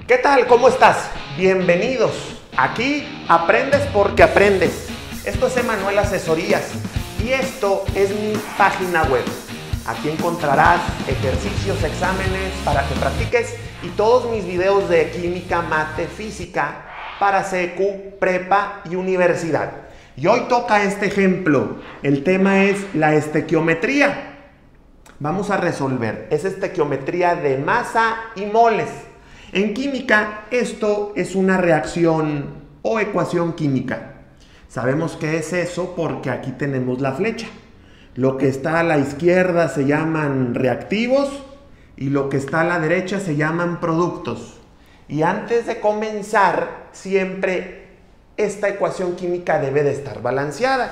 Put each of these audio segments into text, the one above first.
¿Qué tal? ¿Cómo estás? Bienvenidos. Aquí aprendes porque aprendes. Esto es Emanuel Asesorías y esto es mi página web. Aquí encontrarás ejercicios, exámenes para que practiques y todos mis videos de química, mate, física para secu, prepa y universidad. Y hoy toca este ejemplo. El tema es la estequiometría. Vamos a resolver. Es estequiometría de masa y moles. En química, esto es una reacción o ecuación química. Sabemos qué es eso porque aquí tenemos la flecha. Lo que está a la izquierda se llaman reactivos y lo que está a la derecha se llaman productos. Y antes de comenzar, siempre esta ecuación química debe de estar balanceada.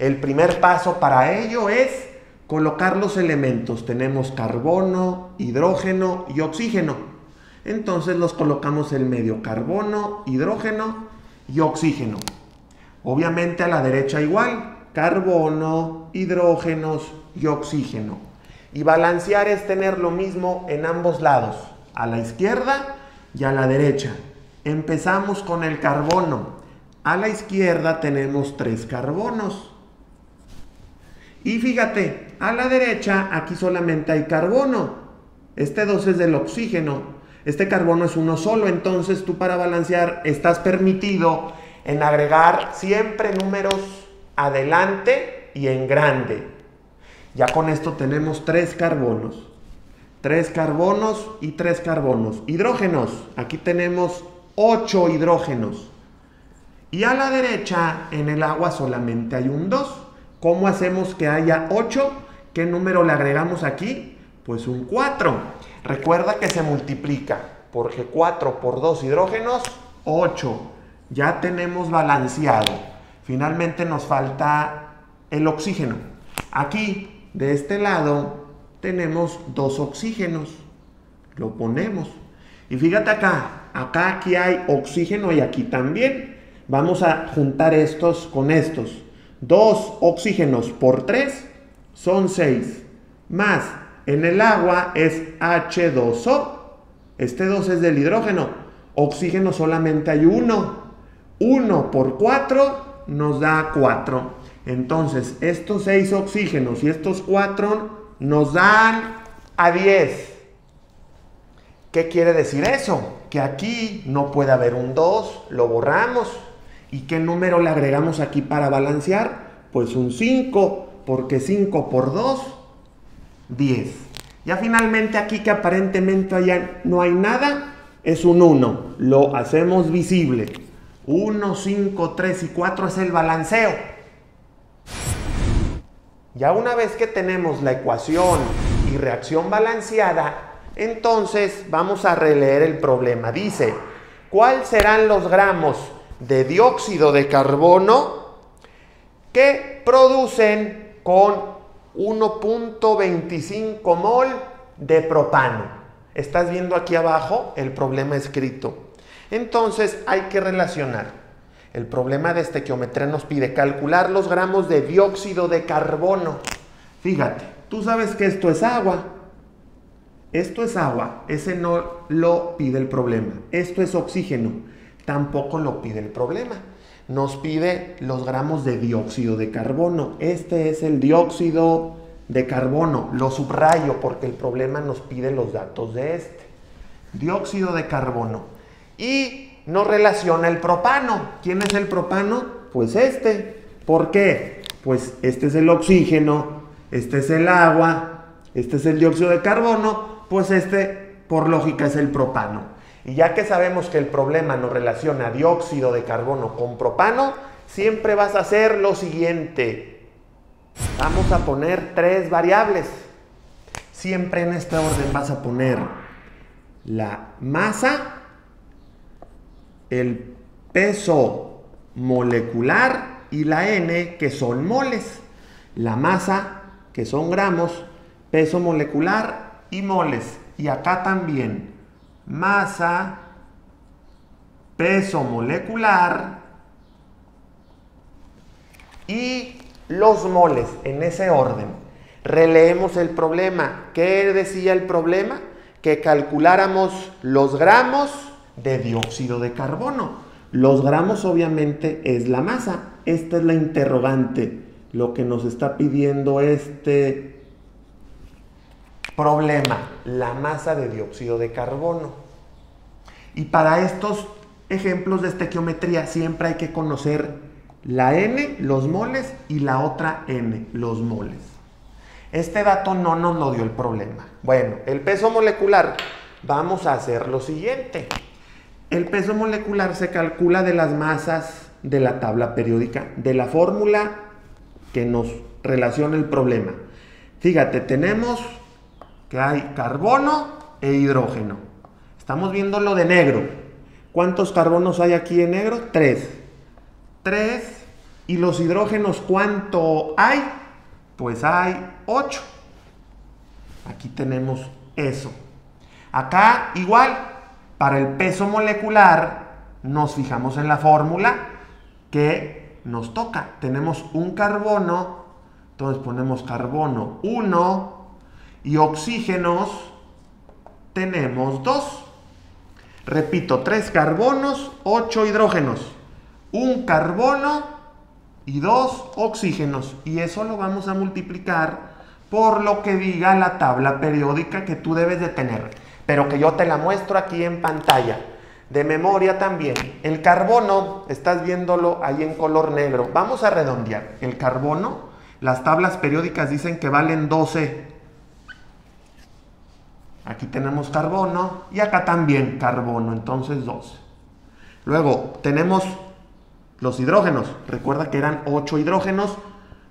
El primer paso para ello es colocar los elementos. Tenemos carbono, hidrógeno y oxígeno. Entonces los colocamos en medio, carbono, hidrógeno y oxígeno. Obviamente a la derecha igual, carbono, hidrógenos y oxígeno. Y balancear es tener lo mismo en ambos lados, a la izquierda y a la derecha. Empezamos con el carbono. A la izquierda tenemos 3 carbonos. Y fíjate, a la derecha aquí solamente hay carbono. Este 2 es del oxígeno. Este carbono es uno solo, entonces tú para balancear estás permitido en agregar siempre números adelante y en grande. Ya con esto tenemos 3 carbonos. 3 carbonos y 3 carbonos. Hidrógenos, aquí tenemos 8 hidrógenos. Y a la derecha en el agua solamente hay un 2. ¿Cómo hacemos que haya 8? ¿Qué número le agregamos aquí? Pues un 4. Recuerda que se multiplica, porque 4 por 2 hidrógenos, 8. Ya tenemos balanceado. Finalmente nos falta el oxígeno. Aquí, de este lado, tenemos 2 oxígenos. Lo ponemos. Y fíjate acá, aquí hay oxígeno y aquí también. Vamos a juntar estos con estos. 2 oxígenos por 3 son 6. Más en el agua es H2O. Este 2 es del hidrógeno. Oxígeno solamente hay 1. 1 por 4 nos da 4. Entonces, estos 6 oxígenos y estos 4 nos dan a 10. ¿Qué quiere decir eso? Que aquí no puede haber un 2, lo borramos. ¿Y qué número le agregamos aquí para balancear? Pues un 5, porque 5 por 2, 10. Ya finalmente aquí que aparentemente allá no hay nada, es un 1. Lo hacemos visible. 1, 5, 3 y 4 es el balanceo. Ya una vez que tenemos la ecuación y reacción balanceada, entonces vamos a releer el problema. Dice, ¿cuáles serán los gramos de dióxido de carbono que producen con 1.25 mol de propano? Estás viendo aquí abajo el problema escrito. Entonces hay que relacionar. El problema de estequiometría nos pide calcular los gramos de dióxido de carbono. Fíjate, tú sabes que esto es agua. Esto es agua. Ese no lo pide el problema. Esto es oxígeno. Tampoco lo pide el problema. Nos pide los gramos de dióxido de carbono. Este es el dióxido de carbono. Lo subrayo porque el problema nos pide los datos de este. Dióxido de carbono. Y nos relaciona el propano. ¿Quién es el propano? Pues este. ¿Por qué? Pues este es el oxígeno, este es el agua, este es el dióxido de carbono, pues este por lógica es el propano. Y ya que sabemos que el problema nos relaciona dióxido de carbono con propano, siempre vas a hacer lo siguiente. Vamos a poner 3 variables. Siempre en este orden vas a poner la masa, el peso molecular y la N, que son moles. La masa, que son gramos, peso molecular y moles. Y acá también. Masa, peso molecular y los moles, en ese orden. Releemos el problema. ¿Qué decía el problema? Que calculáramos los gramos de dióxido de carbono. Los gramos obviamente es la masa. Esta es la interrogante, lo que nos está pidiendo este problema, la masa de dióxido de carbono. Y para estos ejemplos de estequiometría siempre hay que conocer la N, los moles, y la otra N, los moles. Este dato no nos lo dio el problema. Bueno, el peso molecular, vamos a hacer lo siguiente. El peso molecular se calcula de las masas de la tabla periódica, de la fórmula que nos relaciona el problema. Fíjate, tenemos que hay carbono e hidrógeno. Estamos viendo lo de negro. ¿Cuántos carbonos hay aquí en negro? 3. 3. ¿Y los hidrógenos cuánto hay? Pues hay 8. Aquí tenemos eso. Acá igual, para el peso molecular nos fijamos en la fórmula que nos toca. Tenemos un carbono, entonces ponemos carbono 1 y oxígenos tenemos 2. Repito, 3 carbonos, 8 hidrógenos, un carbono y 2 oxígenos. Y eso lo vamos a multiplicar por lo que diga la tabla periódica que tú debes de tener, pero que yo te la muestro aquí en pantalla. De memoria también. El carbono, estás viéndolo ahí en color negro. Vamos a redondear. El carbono, las tablas periódicas dicen que valen 12. Aquí tenemos carbono y acá también carbono, entonces 12. Luego tenemos los hidrógenos. Recuerda que eran 8 hidrógenos.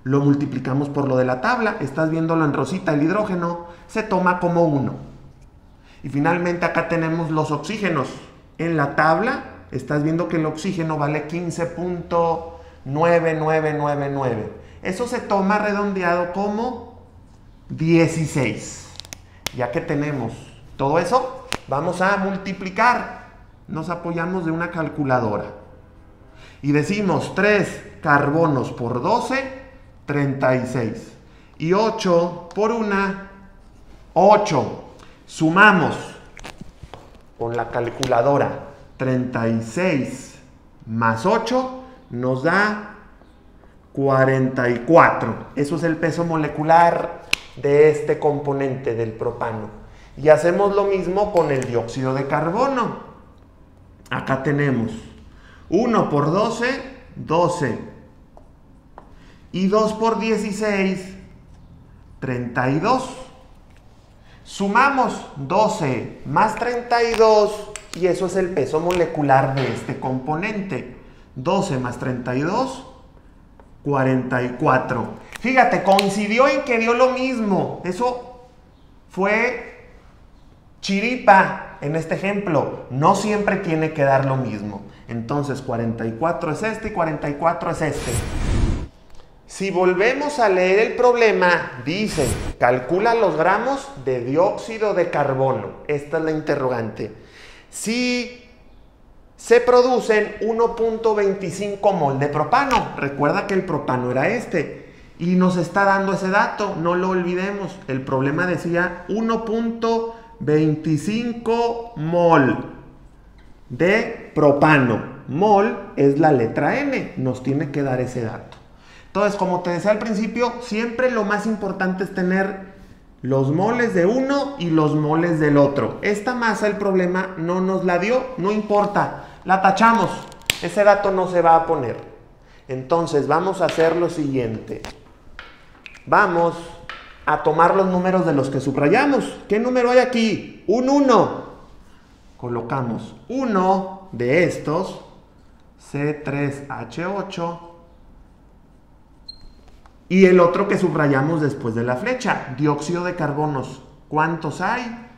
Lo multiplicamos por lo de la tabla. Estás viéndolo en rosita, el hidrógeno se toma como 1. Y finalmente acá tenemos los oxígenos. En la tabla estás viendo que el oxígeno vale 15.9999. Eso se toma redondeado como 16. Ya que tenemos todo eso, vamos a multiplicar. Nos apoyamos de una calculadora. Y decimos 3 carbonos por 12, 36. Y 8 por 1, 8. Sumamos con la calculadora 36 más 8 nos da 44. Eso es el peso molecular de este componente del propano. Y hacemos lo mismo con el dióxido de carbono. Acá tenemos 1 por 12, 12. Y 2 por 16, 32. Sumamos 12 más 32 y eso es el peso molecular de este componente. 12 más 32, 44. Fíjate, coincidió en que dio lo mismo. Eso fue chiripa en este ejemplo. No siempre tiene que dar lo mismo. Entonces 44 es este y 44 es este. Si volvemos a leer el problema, dice, calcula los gramos de dióxido de carbono. Esta es la interrogante. Si se producen 1.25 mol de propano. Recuerda que el propano era este. Y nos está dando ese dato, no lo olvidemos. El problema decía 1.25 mol de propano. Mol es la letra M, nos tiene que dar ese dato. Entonces, como te decía al principio, siempre lo más importante es tener los moles de uno y los moles del otro. Esta masa, el problema no nos la dio, no importa, la tachamos. Ese dato no se va a poner. Entonces, vamos a hacer lo siguiente. Vamos a tomar los números de los que subrayamos. ¿Qué número hay aquí? Un 1. Colocamos uno de estos, C3H8, y el otro que subrayamos después de la flecha, dióxido de carbonos. ¿Cuántos hay?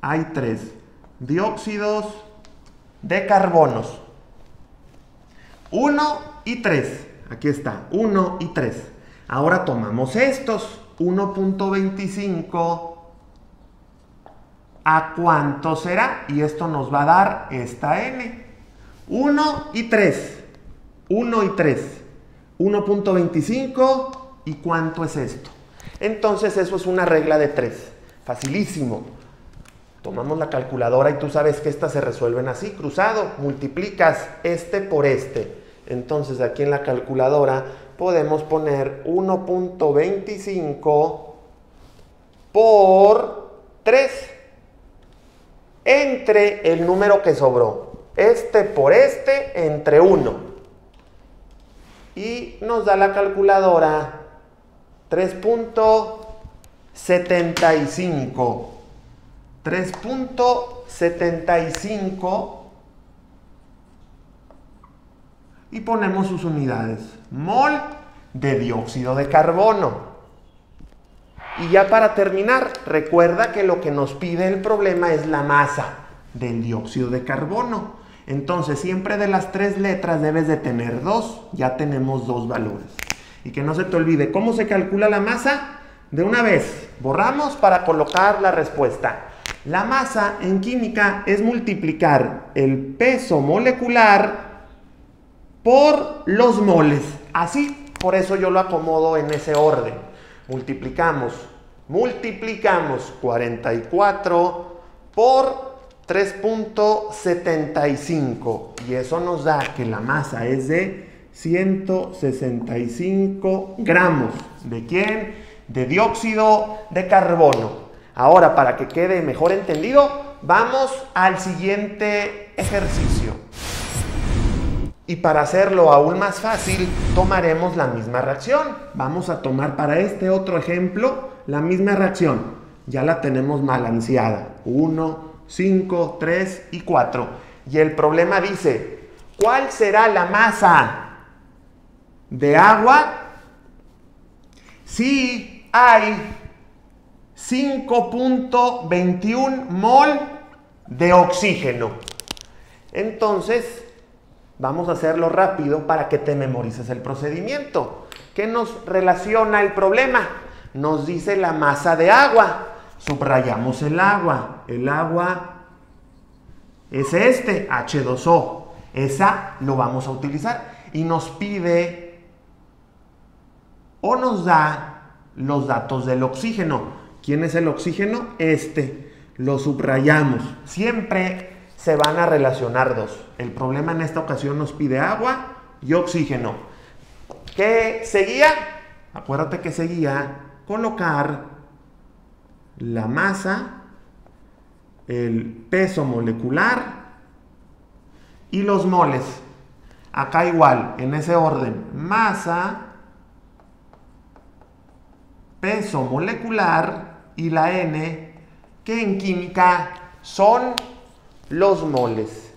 Hay 3. Dióxidos de carbonos. 1 y 3. Aquí está, 1 y 3. Ahora tomamos estos, 1.25. ¿A cuánto será? Y esto nos va a dar esta N. 1 y 3. 1 y 3. 1.25. ¿Y cuánto es esto? Entonces eso es una regla de 3. Facilísimo. Tomamos la calculadora y tú sabes que estas se resuelven así, cruzado, multiplicas este por este. Entonces aquí en la calculadora podemos poner 1.25 por 3 entre el número que sobró. Este por este entre 1. Y nos da la calculadora 3.75. 3.75 y ponemos sus unidades. Mol de dióxido de carbono. Y ya para terminar, recuerda que lo que nos pide el problema es la masa del dióxido de carbono. Entonces siempre de las 3 letras debes de tener 2. Ya tenemos 2 valores. Y que no se te olvide, ¿cómo se calcula la masa? De una vez, borramos para colocar la respuesta. La masa en química es multiplicar el peso molecular por los moles. Así, por eso yo lo acomodo en ese orden. Multiplicamos 44 por 3.75. Y eso nos da que la masa es de 165 gramos. ¿De quién? De dióxido de carbono. Ahora, para que quede mejor entendido, vamos al siguiente ejercicio. Y para hacerlo aún más fácil, tomaremos la misma reacción. Vamos a tomar para este otro ejemplo la misma reacción. Ya la tenemos balanceada. 1, 5, 3 y 4. Y el problema dice, ¿cuál será la masa de agua si hay 5.21 mol de oxígeno? Entonces, vamos a hacerlo rápido para que te memorices el procedimiento. ¿Qué nos relaciona el problema? Nos dice la masa de agua. Subrayamos el agua. El agua es este, H2O. Esa lo vamos a utilizar. Y nos pide o nos da los datos del oxígeno. ¿Quién es el oxígeno? Este. Lo subrayamos. Siempre se van a relacionar dos. El problema en esta ocasión nos pide agua y oxígeno. ¿Qué seguía? Acuérdate que seguía colocar la masa, el peso molecular y los moles. Acá igual, en ese orden. Masa, peso molecular y la N, que en química son los moles.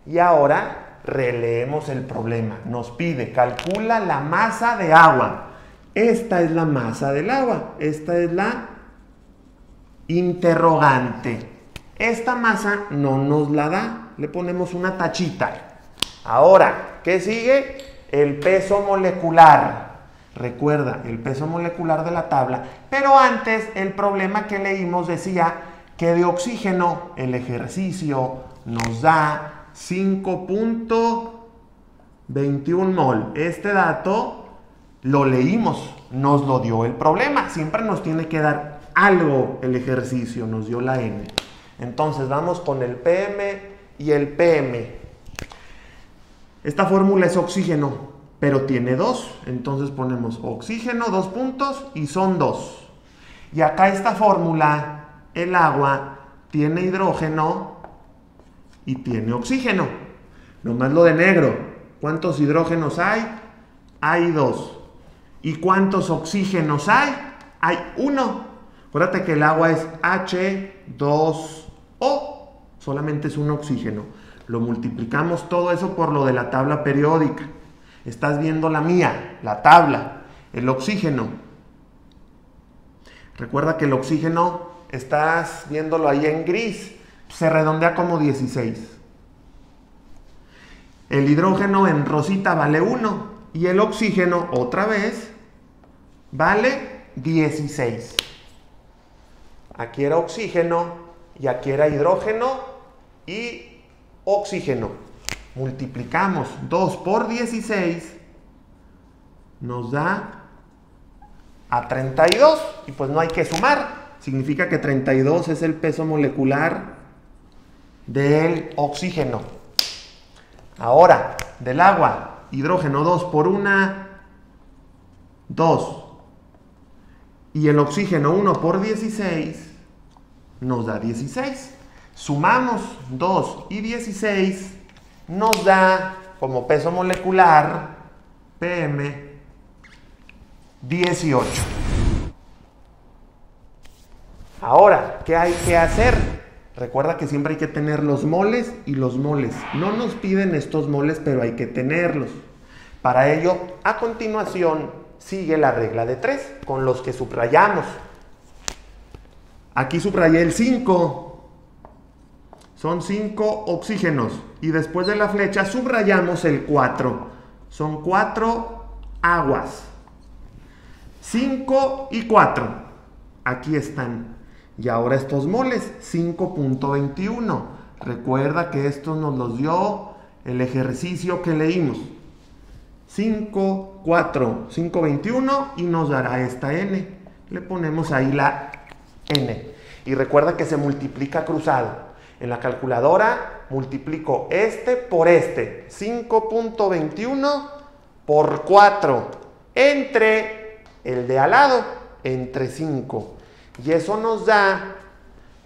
Y ahora releemos el problema. Nos pide, calcula la masa de agua. Esta es la masa del agua. Esta es la interrogante. Esta masa no nos la da. Le ponemos una tachita. Ahora, ¿qué sigue? El peso molecular. Recuerda, el peso molecular de la tabla. Pero antes, el problema que leímos decía que de oxígeno el ejercicio nos da 5.21 mol. Este dato lo leímos, nos lo dio el problema. Siempre nos tiene que dar algo el ejercicio, nos dio la N. Entonces vamos con el PM y el PM. Esta fórmula es oxígeno, pero tiene 2. Entonces ponemos oxígeno, 2 puntos, y son 2. Y acá esta fórmula, el agua tiene hidrógeno y tiene oxígeno. Nomás lo de negro. ¿Cuántos hidrógenos hay? Hay 2. ¿Y cuántos oxígenos hay? Hay 1. Acuérdate que el agua es H2O. Solamente es un oxígeno. Lo multiplicamos todo eso por lo de la tabla periódica. Estás viendo la mía, la tabla, el oxígeno. Recuerda que el oxígeno, estás viéndolo ahí en gris, se redondea como 16. El hidrógeno en rosita vale 1 y el oxígeno, otra vez, vale 16. Aquí era oxígeno y aquí era hidrógeno y oxígeno. Multiplicamos 2 por 16, nos da a 32, y pues no hay que sumar. Significa que 32 es el peso molecular del oxígeno. Ahora, del agua, hidrógeno 2 por 1, 2. Y el oxígeno 1 por 16 nos da 16. Sumamos 2 y 16, nos da como peso molecular PM 18. Ahora, ¿qué hay que hacer? Recuerda que siempre hay que tener los moles y los moles. No nos piden estos moles, pero hay que tenerlos. Para ello, a continuación, sigue la regla de 3, con los que subrayamos. Aquí subrayé el 5. Son 5 oxígenos. Y después de la flecha subrayamos el 4. Son 4 aguas. 5 y 4. Aquí están. Y ahora estos moles, 5.21. Recuerda que esto nos los dio el ejercicio que leímos. 5, 4, 5.21 y nos dará esta N. Le ponemos ahí la N. Y recuerda que se multiplica cruzado. En la calculadora multiplico este por este. 5.21 por 4. Entre el de al lado, entre 5. Y eso nos da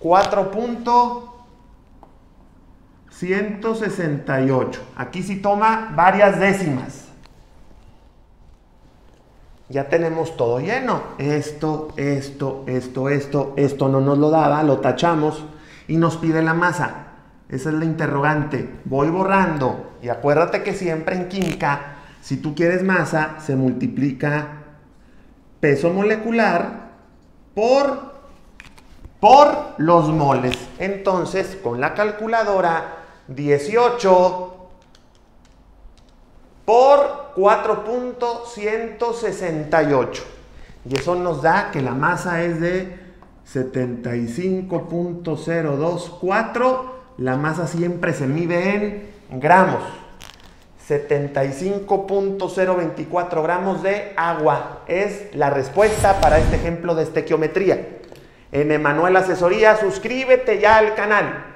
4.168. Aquí sí toma varias décimas. Ya tenemos todo lleno. Esto no nos lo daba, lo tachamos y nos pide la masa. Esa es la interrogante. Voy borrando. Y acuérdate que siempre en química, si tú quieres masa, se multiplica peso molecular por los moles. Entonces, con la calculadora, 18 por 4.168. Y eso nos da que la masa es de 75.024. La masa siempre se mide en gramos. 75.024 gramos de agua es la respuesta para este ejemplo de estequiometría. En Emanuel Asesoría, suscríbete ya al canal.